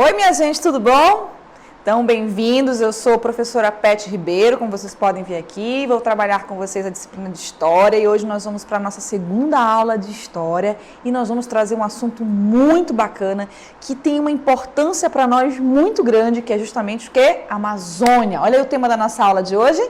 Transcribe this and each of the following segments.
Oi, minha gente, tudo bom? Então, bem-vindos. Eu sou a professora Pet Ribeiro, como vocês podem ver aqui. Vou trabalhar com vocês a disciplina de História e hoje nós vamos para a nossa segunda aula de História e nós vamos trazer um assunto muito bacana que tem uma importância para nós muito grande, que é justamente o quê? Amazônia. Olha aí o tema da nossa aula de hoje.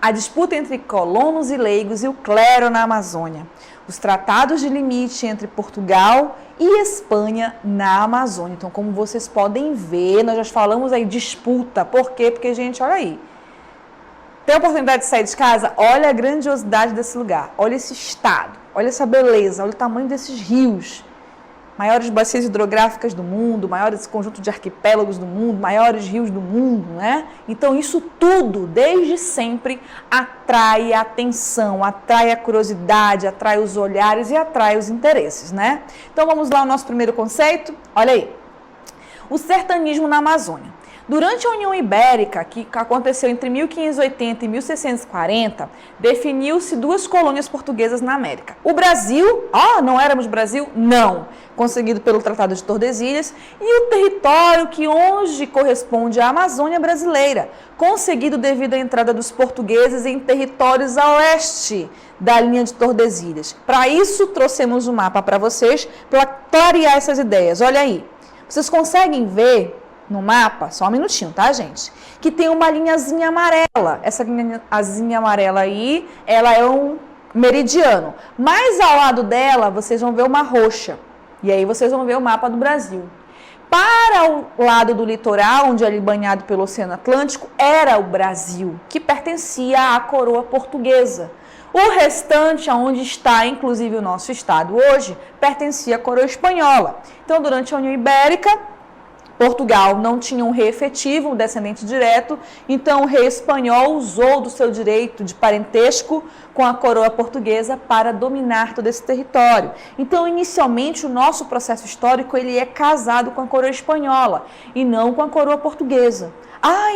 A disputa entre colonos e leigos e o clero na Amazônia. Os tratados de limite entre Portugal e Espanha na Amazônia. Então, como vocês podem ver, nós já falamos aí disputa. Por quê? Porque, gente, olha aí. Tem a oportunidade de sair de casa? Olha a grandiosidade desse lugar. Olha esse estado. Olha essa beleza. Olha o tamanho desses rios. Maiores bacias hidrográficas do mundo, maiores conjuntos de arquipélagos do mundo, maiores rios do mundo, né? Então, isso tudo, desde sempre, atrai a atenção, atrai a curiosidade, atrai os olhares e atrai os interesses, né? Então, vamos lá ao nosso primeiro conceito. Olha aí. O sertanismo na Amazônia. Durante a União Ibérica, que aconteceu entre 1580 e 1640, definiu-se duas colônias portuguesas na América. O Brasil, não éramos Brasil? Não, conseguido pelo Tratado de Tordesilhas, e o território que hoje corresponde à Amazônia brasileira, conseguido devido à entrada dos portugueses em territórios a oeste da linha de Tordesilhas. Para isso, trouxemos um mapa para vocês, para clarear essas ideias. Olha aí, vocês conseguem ver no mapa, só um minutinho, tá, gente? Que tem uma linhazinha amarela. Essa linhazinha amarela aí, ela é um meridiano. Mas ao lado dela, vocês vão ver uma roxa. E aí vocês vão ver o mapa do Brasil. Para o lado do litoral, onde é ali banhado pelo Oceano Atlântico, era o Brasil, que pertencia à coroa portuguesa. O restante, onde está inclusive o nosso estado hoje, pertencia à coroa espanhola. Então, durante a União Ibérica, Portugal não tinha um rei efetivo, um descendente direto, então o rei espanhol usou do seu direito de parentesco com a coroa portuguesa para dominar todo esse território. Então, inicialmente, o nosso processo histórico ele é casado com a coroa espanhola e não com a coroa portuguesa.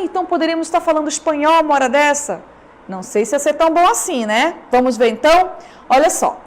Então poderíamos estar falando espanhol uma hora dessa? Não sei se ia ser tão bom assim, né? Vamos ver então? Olha só,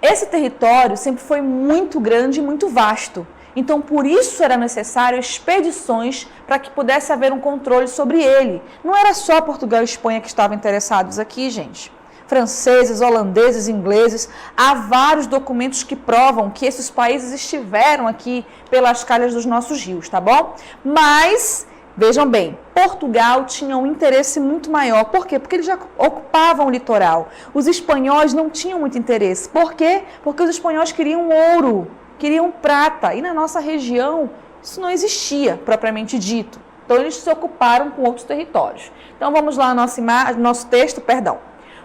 esse território sempre foi muito grande e muito vasto. Então, por isso era necessário expedições para que pudesse haver um controle sobre ele. Não era só Portugal e Espanha que estavam interessados aqui, gente. Franceses, holandeses, ingleses, há vários documentos que provam que esses países estiveram aqui pelas calhas dos nossos rios, tá bom? Mas, vejam bem, Portugal tinha um interesse muito maior. Por quê? Porque eles já ocupavam o litoral. Os espanhóis não tinham muito interesse. Por quê? Porque os espanhóis queriam ouro. Queriam prata, e na nossa região isso não existia, propriamente dito. Então, eles se ocuparam com outros territórios. Então, vamos lá ao nosso texto.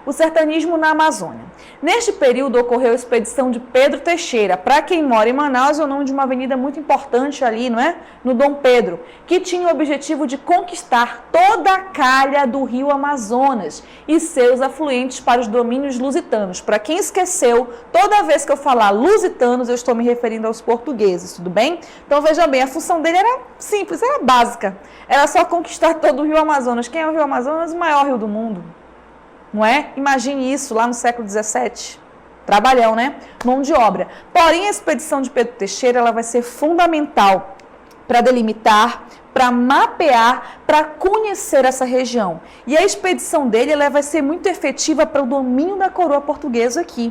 O sertanismo na Amazônia. Neste período, ocorreu a expedição de Pedro Teixeira. Para quem mora em Manaus, é o nome de uma avenida muito importante ali, não é? No Dom Pedro, que tinha o objetivo de conquistar toda a calha do rio Amazonas e seus afluentes para os domínios lusitanos. Para quem esqueceu, toda vez que eu falar lusitanos, eu estou me referindo aos portugueses, tudo bem? Então, veja bem, a função dele era simples, era básica. Era só conquistar todo o rio Amazonas. Quem é o rio Amazonas? O maior rio do mundo. Não é? Imagine isso lá no século XVII. Trabalhão, né? Mão de obra. Porém, a expedição de Pedro Teixeira ela vai ser fundamental para delimitar, para mapear, para conhecer essa região. E a expedição dele ela vai ser muito efetiva para o domínio da coroa portuguesa aqui.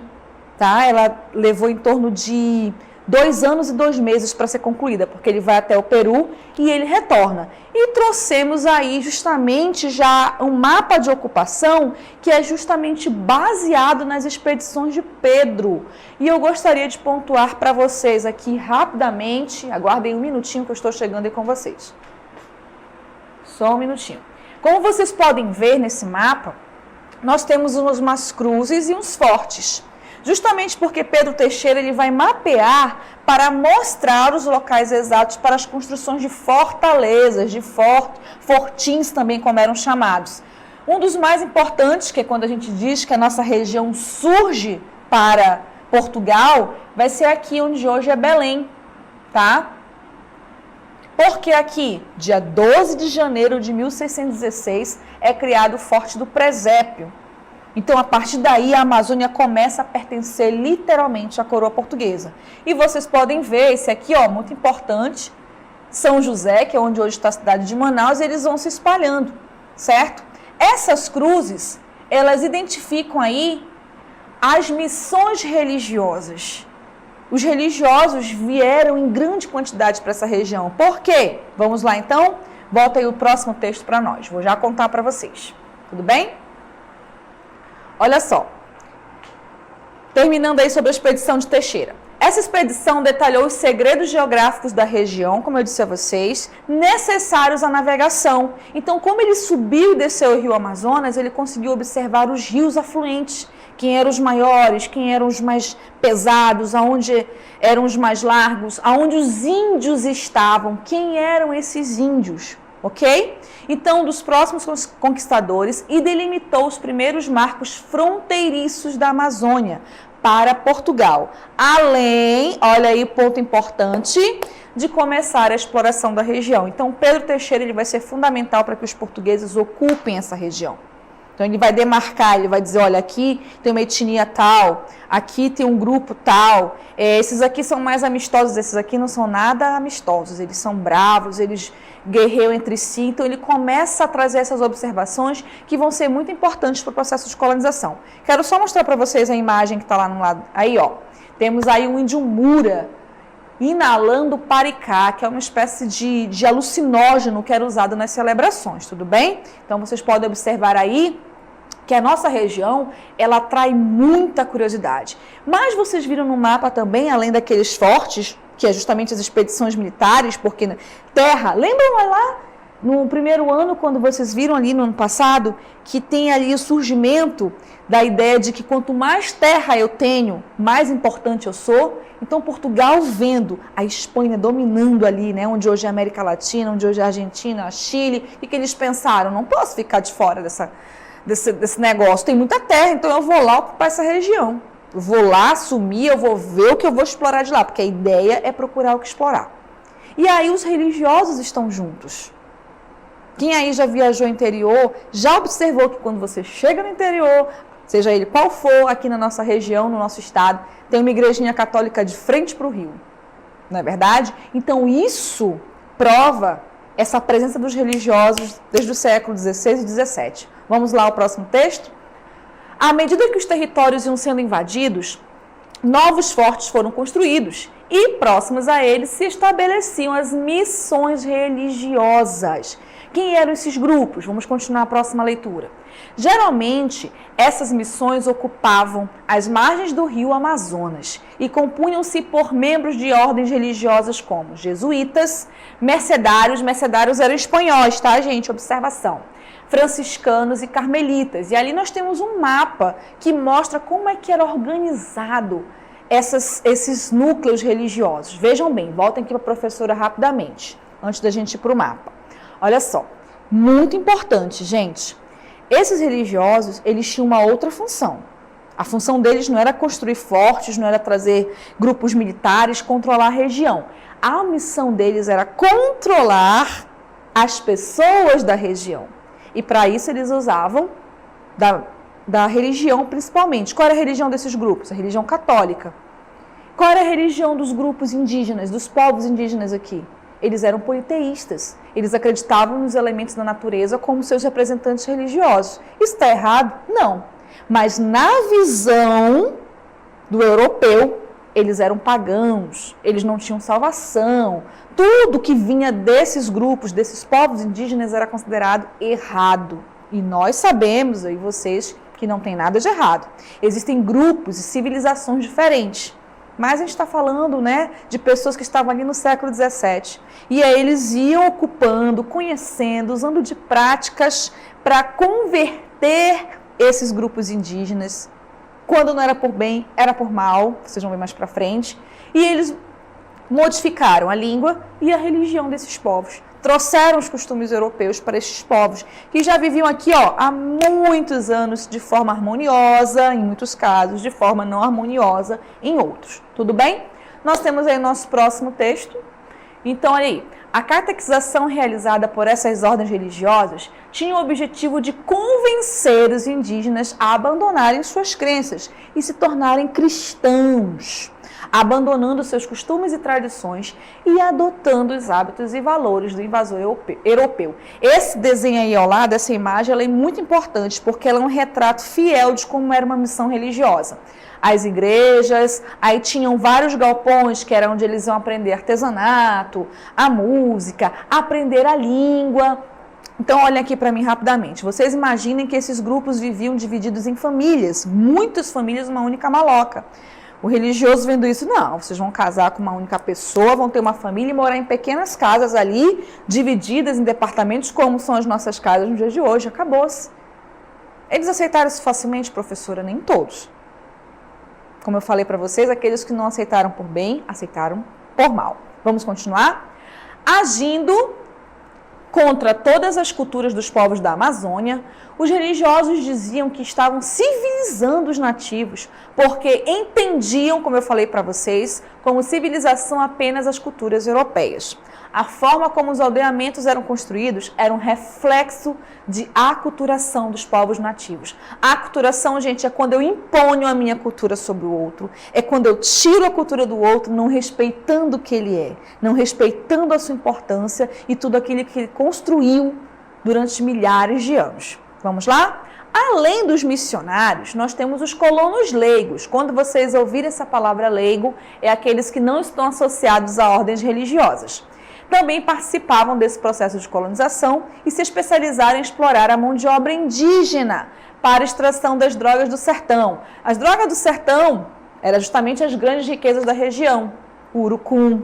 Tá? Ela levou em torno de 2 anos e 2 meses para ser concluída, porque ele vai até o Peru e ele retorna. E trouxemos aí justamente já um mapa de ocupação que é justamente baseado nas expedições de Pedro. E eu gostaria de pontuar para vocês aqui rapidamente, aguardem um minutinho que eu estou chegando aí com vocês. Só um minutinho. Como vocês podem ver nesse mapa, nós temos umas cruzes e uns fortes. Justamente porque Pedro Teixeira ele vai mapear para mostrar os locais exatos para as construções de fortalezas, de fortins também, como eram chamados. Um dos mais importantes, que é quando a gente diz que a nossa região surge para Portugal, vai ser aqui onde hoje é Belém, tá? Porque aqui, dia 12 de janeiro de 1616, é criado o Forte do Presépio. Então, a partir daí, a Amazônia começa a pertencer literalmente à coroa portuguesa. E vocês podem ver esse aqui, muito importante, São José, que é onde hoje está a cidade de Manaus, e eles vão se espalhando, certo? Essas cruzes, elas identificam aí as missões religiosas. Os religiosos vieram em grande quantidade para essa região. Por quê? Vamos lá então? Volta aí o próximo texto para nós. Vou já contar para vocês. Tudo bem? Olha só. Terminando aí sobre a expedição de Teixeira. Essa expedição detalhou os segredos geográficos da região, como eu disse a vocês, necessários à navegação. Então, como ele subiu e desceu o rio Amazonas, ele conseguiu observar os rios afluentes, quem eram os maiores, quem eram os mais pesados, aonde eram os mais largos, aonde os índios estavam, quem eram esses índios, ok? Então, dos próximos conquistadores, e delimitou os primeiros marcos fronteiriços da Amazônia para Portugal. Além, olha aí, ponto importante, de começar a exploração da região. Então, Pedro Teixeira ele vai ser fundamental para que os portugueses ocupem essa região. Então, ele vai demarcar, ele vai dizer, olha, aqui tem uma etnia tal, aqui tem um grupo tal, esses aqui são mais amistosos, esses aqui não são nada amistosos, eles são bravos, eles guerreiam entre si. Então, ele começa a trazer essas observações que vão ser muito importantes para o processo de colonização. Quero só mostrar para vocês a imagem que está lá no lado. Aí, ó, temos aí um índio Mura inalando paricá, que é uma espécie de alucinógeno que era usado nas celebrações, tudo bem? Então, vocês podem observar aí que a nossa região, ela atrai muita curiosidade. Mas vocês viram no mapa também, além daqueles fortes, que é justamente as expedições militares, porque terra, lembram lá no primeiro ano, quando vocês viram ali no ano passado, que tem ali o surgimento da ideia de que quanto mais terra eu tenho, mais importante eu sou. Então, Portugal vendo a Espanha dominando ali, né, onde hoje é a América Latina, onde hoje é a Argentina, a Chile, e que eles pensaram, não posso ficar de fora desse negócio, tem muita terra, então eu vou lá ocupar essa região. Eu vou lá assumir, eu vou ver o que eu vou explorar de lá, porque a ideia é procurar o que explorar. E aí os religiosos estão juntos. Quem aí já viajou ao interior, já observou que quando você chega no interior, seja ele qual for, aqui na nossa região, no nosso estado, tem uma igrejinha católica de frente para o rio. Não é verdade? Então isso prova essa presença dos religiosos desde o século XVI e XVII. Vamos lá ao próximo texto? À medida que os territórios iam sendo invadidos, novos fortes foram construídos e próximos a eles se estabeleciam as missões religiosas. Quem eram esses grupos? Vamos continuar a próxima leitura. Geralmente, essas missões ocupavam as margens do rio Amazonas e compunham-se por membros de ordens religiosas como jesuítas, mercedários eram espanhóis, tá, gente? Observação. Franciscanos e carmelitas. E ali nós temos um mapa que mostra como é que era organizado esses núcleos religiosos. Vejam bem, voltem aqui para a professora rapidamente, antes da gente ir para o mapa. Olha só, muito importante, gente. Esses religiosos, eles tinham uma outra função. A função deles não era construir fortes, não era trazer grupos militares, controlar a região. A missão deles era controlar as pessoas da região. E para isso eles usavam da religião principalmente. Qual era a religião desses grupos? A religião católica. Qual era a religião dos grupos indígenas, dos povos indígenas aqui? Eles eram politeístas. Eles acreditavam nos elementos da natureza como seus representantes religiosos. Isso está errado? Não. Mas na visão do europeu, eles eram pagãos, eles não tinham salvação. Tudo que vinha desses grupos, desses povos indígenas, era considerado errado. E nós sabemos, eu e vocês, que não tem nada de errado. Existem grupos e civilizações diferentes. Mas a gente está falando, né, de pessoas que estavam ali no século XVII. E aí eles iam ocupando, conhecendo, usando de práticas para converter esses grupos indígenas. Quando não era por bem, era por mal. Vocês vão ver mais para frente. E eles modificaram a língua e a religião desses povos. Trouxeram os costumes europeus para estes povos, que já viviam aqui há muitos anos de forma harmoniosa, em muitos casos, de forma não harmoniosa em outros. Tudo bem? Nós temos aí o nosso próximo texto. Então, olha aí. A catequização realizada por essas ordens religiosas tinha o objetivo de convencer os indígenas a abandonarem suas crenças e se tornarem cristãos. abandonando seus costumes e tradições e adotando os hábitos e valores do invasor europeu. Esse desenho aí ao lado, essa imagem, ela é muito importante porque ela é um retrato fiel de como era uma missão religiosa. As igrejas, aí tinham vários galpões que era onde eles iam aprender artesanato, a música, aprender a língua. Então, olhem aqui para mim rapidamente. Vocês imaginem que esses grupos viviam divididos em famílias, muitas famílias numa única maloca. O religioso vendo isso, não, vocês vão casar com uma única pessoa, vão ter uma família e morar em pequenas casas ali, divididas em departamentos, como são as nossas casas no dia de hoje, acabou-se. Eles aceitaram isso facilmente, professora? Nem todos. Como eu falei para vocês, aqueles que não aceitaram por bem, aceitaram por mal. Vamos continuar? Agindo contra todas as culturas dos povos da Amazônia, os religiosos diziam que estavam civilizando os nativos, porque entendiam, como eu falei para vocês, como civilização apenas as culturas europeias. A forma como os aldeamentos eram construídos era um reflexo de aculturação dos povos nativos. A aculturação, gente, é quando eu imponho a minha cultura sobre o outro. É quando eu tiro a cultura do outro, não respeitando o que ele é, não respeitando a sua importância e tudo aquilo que ele construiu durante milhares de anos. Vamos lá? Além dos missionários, nós temos os colonos leigos. Quando vocês ouvirem essa palavra leigo, é aqueles que não estão associados a ordens religiosas. Também participavam desse processo de colonização e se especializaram em explorar a mão de obra indígena para a extração das drogas do sertão. As drogas do sertão eram justamente as grandes riquezas da região. O urucum,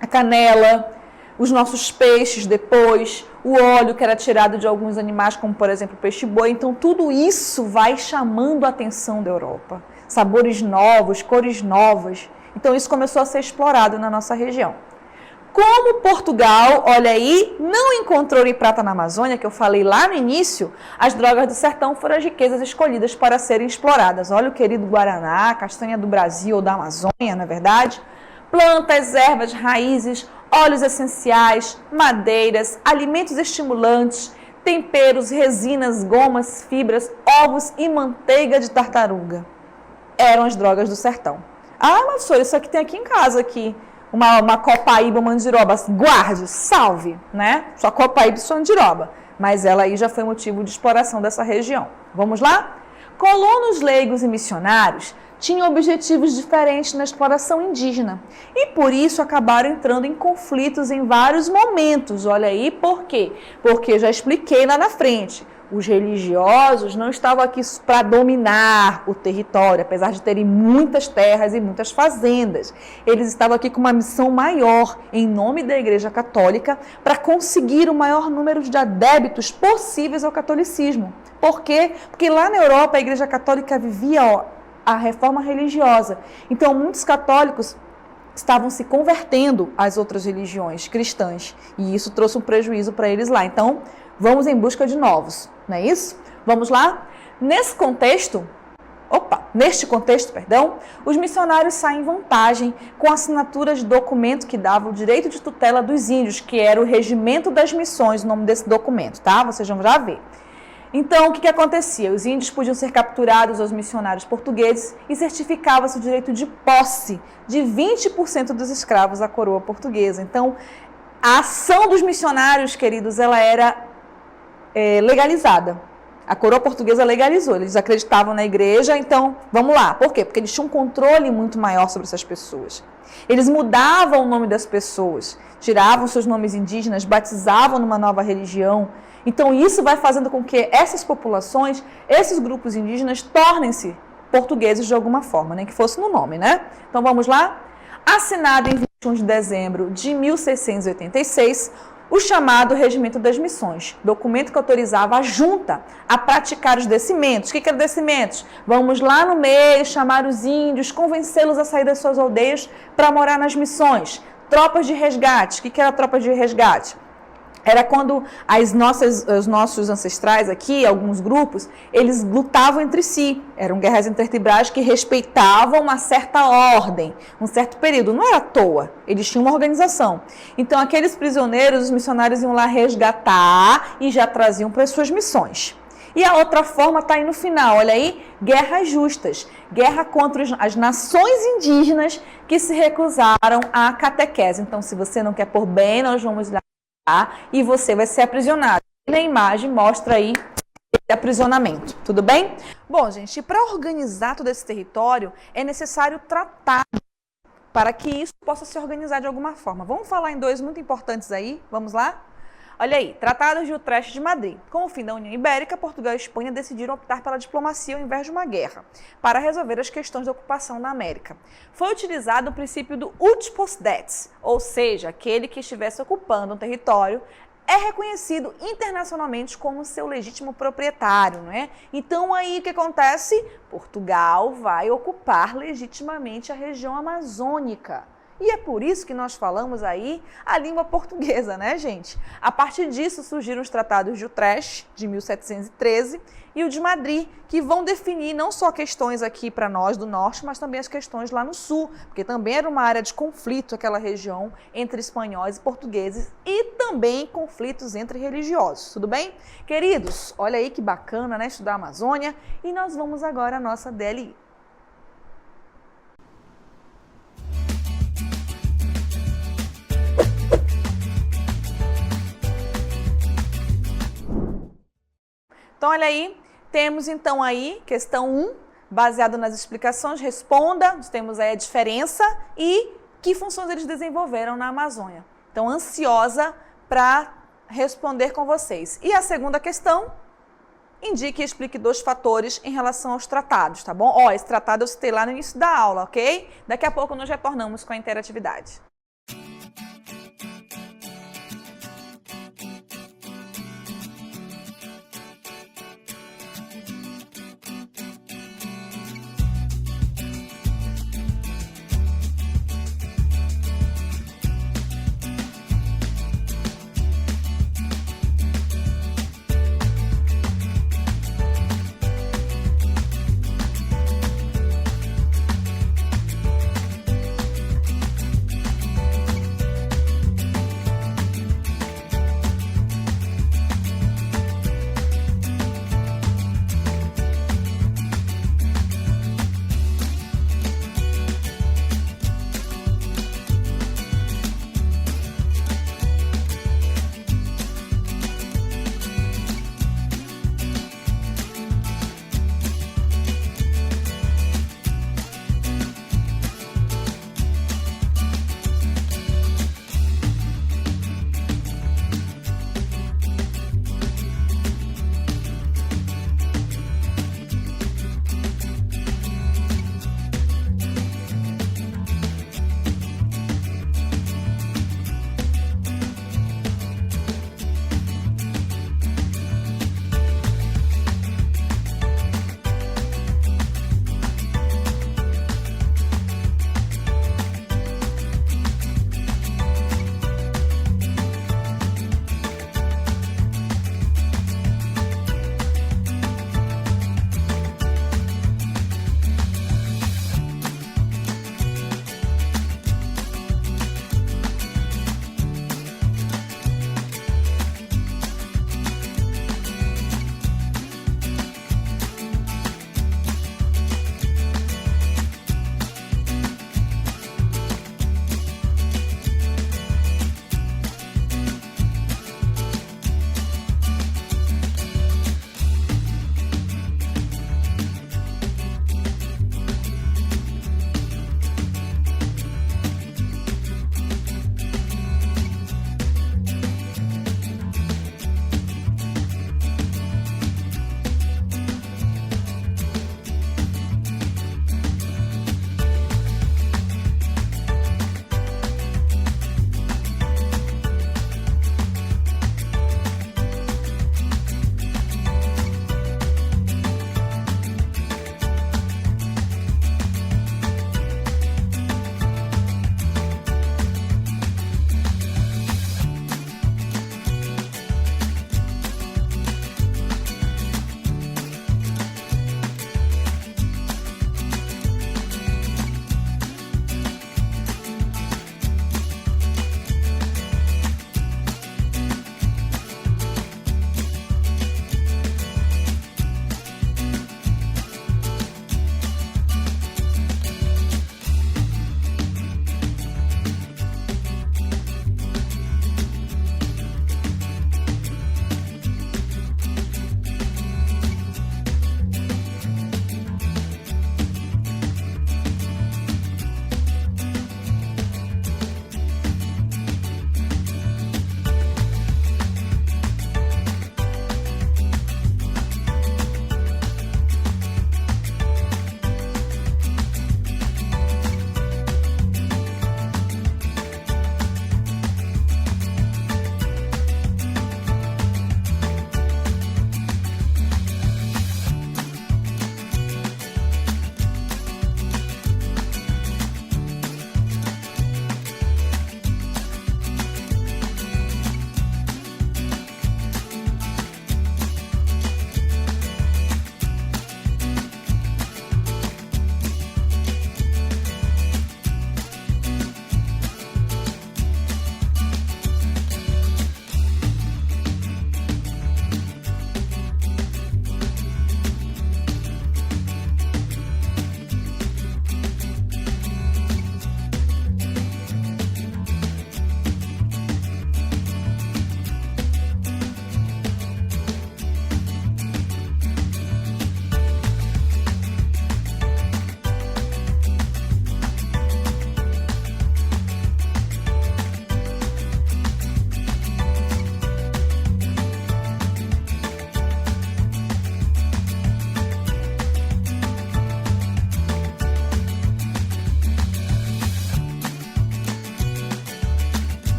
a canela, os nossos peixes depois, o óleo que era tirado de alguns animais, como por exemplo o peixe-boi. Então tudo isso vai chamando a atenção da Europa. Sabores novos, cores novas. Então isso começou a ser explorado na nossa região. Como Portugal, olha aí, não encontrou ouro e prata na Amazônia, que eu falei lá no início, as drogas do sertão foram as riquezas escolhidas para serem exploradas. Olha o querido Guaraná, castanha do Brasil ou da Amazônia, não é verdade? Plantas, ervas, raízes, óleos essenciais, madeiras, alimentos estimulantes, temperos, resinas, gomas, fibras, ovos e manteiga de tartaruga. Eram as drogas do sertão. Ah, mas senhor, isso aqui tem aqui em casa aqui. Uma copaíba mandiroba, guarde, salve, né? Sua copaíba e sua mandiroba. Mas ela aí já foi motivo de exploração dessa região. Vamos lá? Colonos leigos e missionários tinham objetivos diferentes na exploração indígena. E por isso acabaram entrando em conflitos em vários momentos. Olha aí por quê? Porque eu já expliquei lá na frente. Os religiosos não estavam aqui para dominar o território, apesar de terem muitas terras e muitas fazendas. Eles estavam aqui com uma missão maior, em nome da Igreja Católica, para conseguir o maior número de adeptos possíveis ao catolicismo. Por quê? Porque lá na Europa a Igreja Católica vivia a reforma religiosa. Então muitos católicos estavam se convertendo às outras religiões cristãs. E isso trouxe um prejuízo para eles lá. Então, vamos em busca de novos, não é isso? Vamos lá? Neste contexto, os missionários saem em vantagem com a assinatura de documento que dava o direito de tutela dos índios, que era o Regimento das Missões, o nome desse documento, tá? Vocês vão já ver. Então, o que acontecia? Os índios podiam ser capturados aos missionários portugueses e certificava-se o direito de posse de 20% dos escravos à coroa portuguesa. Então, a ação dos missionários, queridos, ela era legalizada. A coroa portuguesa legalizou, eles acreditavam na igreja, então, vamos lá. Por quê? Porque eles tinham um controle muito maior sobre essas pessoas. Eles mudavam o nome das pessoas, tiravam seus nomes indígenas, batizavam numa nova religião. Então, isso vai fazendo com que essas populações, esses grupos indígenas, tornem-se portugueses de alguma forma, nem que fosse no nome, né? Então, vamos lá? Assinado em 21 de dezembro de 1686, o chamado Regimento das Missões, documento que autorizava a junta a praticar os descimentos. O que eram descimentos? Vamos lá no meio, chamar os índios, convencê-los a sair das suas aldeias para morar nas missões. Tropas de resgate. O que era tropas de resgate? Era quando os nossos ancestrais aqui, alguns grupos, eles lutavam entre si. Eram guerras intertribais que respeitavam uma certa ordem, um certo período. Não era à toa, eles tinham uma organização. Então, aqueles prisioneiros, os missionários iam lá resgatar e já traziam para as suas missões. E a outra forma está aí no final, olha aí, guerras justas. Guerra contra as nações indígenas que se recusaram à catequese. Então, se você não quer por bem, nós vamos lá e você vai ser aprisionado. E na imagem mostra aí esse aprisionamento, tudo bem? Bom, gente, para organizar todo esse território, é necessário tratar para que isso possa se organizar de alguma forma. Vamos falar em dois muito importantes aí, vamos lá? Olha aí, Tratado de Utrecht de Madrid. Com o fim da União Ibérica, Portugal e Espanha decidiram optar pela diplomacia ao invés de uma guerra, para resolver as questões da ocupação da América. Foi utilizado o princípio do ut possidetis, ou seja, aquele que estivesse ocupando um território é reconhecido internacionalmente como seu legítimo proprietário, não é? Então aí o que acontece? Portugal vai ocupar legitimamente a região amazônica. E é por isso que nós falamos aí a língua portuguesa, né, gente? A partir disso surgiram os tratados de Utrecht, de 1713, e o de Madrid, que vão definir não só questões aqui para nós do norte, mas também as questões lá no sul, porque também era uma área de conflito aquela região entre espanhóis e portugueses e também conflitos entre religiosos, tudo bem? Queridos, olha aí que bacana, né, estudar a Amazônia, e nós vamos agora à nossa DLI. Então, olha aí, temos então aí, questão 1, baseado nas explicações, responda, nós temos aí a diferença e que funções eles desenvolveram na Amazônia. Então, ansiosa para responder com vocês. E a segunda questão, indique e explique 2 fatores em relação aos tratados, tá bom? Ó, esse tratado eu citei lá no início da aula, ok? Daqui a pouco nós retornamos com a interatividade.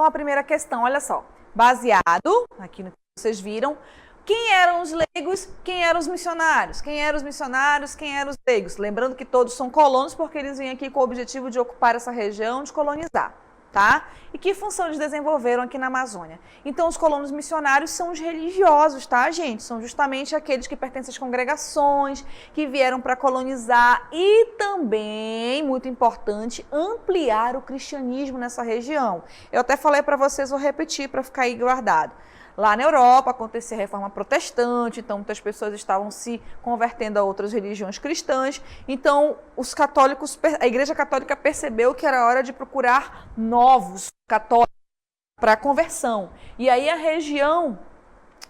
a primeira questão, olha só. Baseado, aqui no que vocês viram, quem eram os leigos, quem eram os missionários? Quem eram os missionários, quem eram os leigos? Lembrando que todos são colonos porque eles vêm aqui com o objetivo de ocupar essa região, de colonizar, tá? E que função eles desenvolveram aqui na Amazônia? Então, os colonos missionários são os religiosos, tá, gente? São justamente aqueles que pertencem às congregações, que vieram para colonizar e também, muito importante, ampliar o cristianismo nessa região. Eu até falei para vocês, vou repetir para ficar aí guardado. Lá na Europa acontecia a reforma protestante, então muitas pessoas estavam se convertendo a outras religiões cristãs. Então os católicos, a Igreja Católica percebeu que era hora de procurar novos católicos para a conversão. E aí a região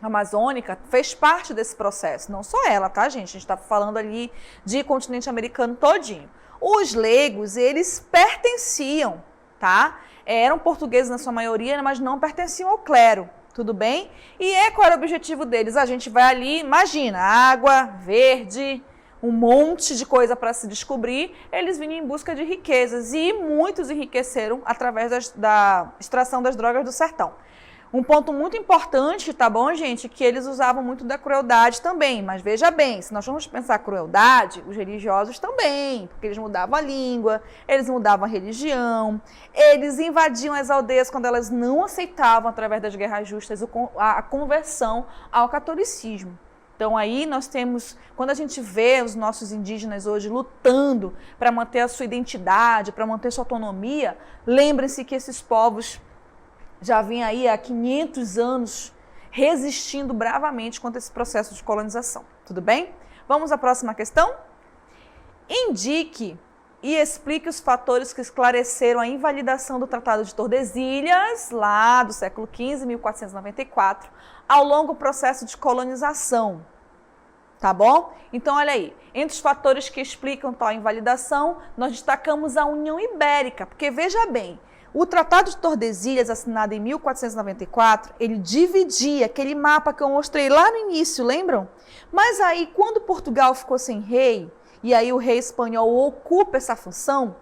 amazônica fez parte desse processo. Não só ela, tá, gente? A gente está falando ali de continente americano todinho. Os leigos, eles pertenciam, tá? Eram portugueses na sua maioria, mas não pertenciam ao clero. Tudo bem? E qual era o objetivo deles? A gente vai ali, imagina, água, verde, um monte de coisa para se descobrir. Eles vinham em busca de riquezas e muitos enriqueceram através da extração das drogas do sertão. Um ponto muito importante, tá bom, gente, que eles usavam muito da crueldade também. Mas veja bem, se nós vamos pensar crueldade, os religiosos também, porque eles mudavam a língua, eles mudavam a religião, eles invadiam as aldeias quando elas não aceitavam, através das guerras justas, a conversão ao catolicismo. Então aí nós temos, quando a gente vê os nossos indígenas hoje lutando para manter a sua identidade, para manter sua autonomia, lembrem-se que esses povos já vinha aí há 500 anos resistindo bravamente contra esse processo de colonização. Tudo bem? Vamos à próxima questão? Indique e explique os fatores que esclareceram a invalidação do Tratado de Tordesilhas, lá do século XV, 1494, ao longo processo de colonização. Tá bom? Então, olha aí, entre os fatores que explicam tal invalidação, nós destacamos a União Ibérica, porque veja bem, o Tratado de Tordesilhas, assinado em 1494, ele dividia aquele mapa que eu mostrei lá no início, lembram? Mas aí, quando Portugal ficou sem rei, e aí o rei espanhol ocupa essa função,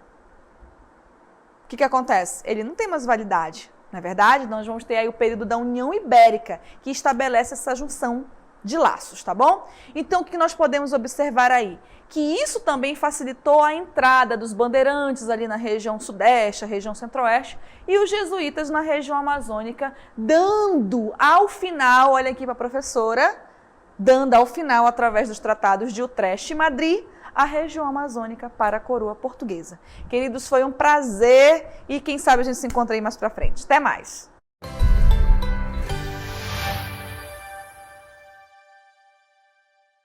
o que acontece? Ele não tem mais validade, não é verdade? Nós vamos ter aí o período da União Ibérica, que estabelece essa junção de laços, tá bom? Então, o que nós podemos observar aí? Que isso também facilitou a entrada dos bandeirantes ali na região sudeste, a região centro-oeste, e os jesuítas na região amazônica, dando ao final, olha aqui para a professora, dando ao final, através dos tratados de Utrecht e Madrid, a região amazônica para a coroa portuguesa. Queridos, foi um prazer e quem sabe a gente se encontra aí mais para frente. Até mais!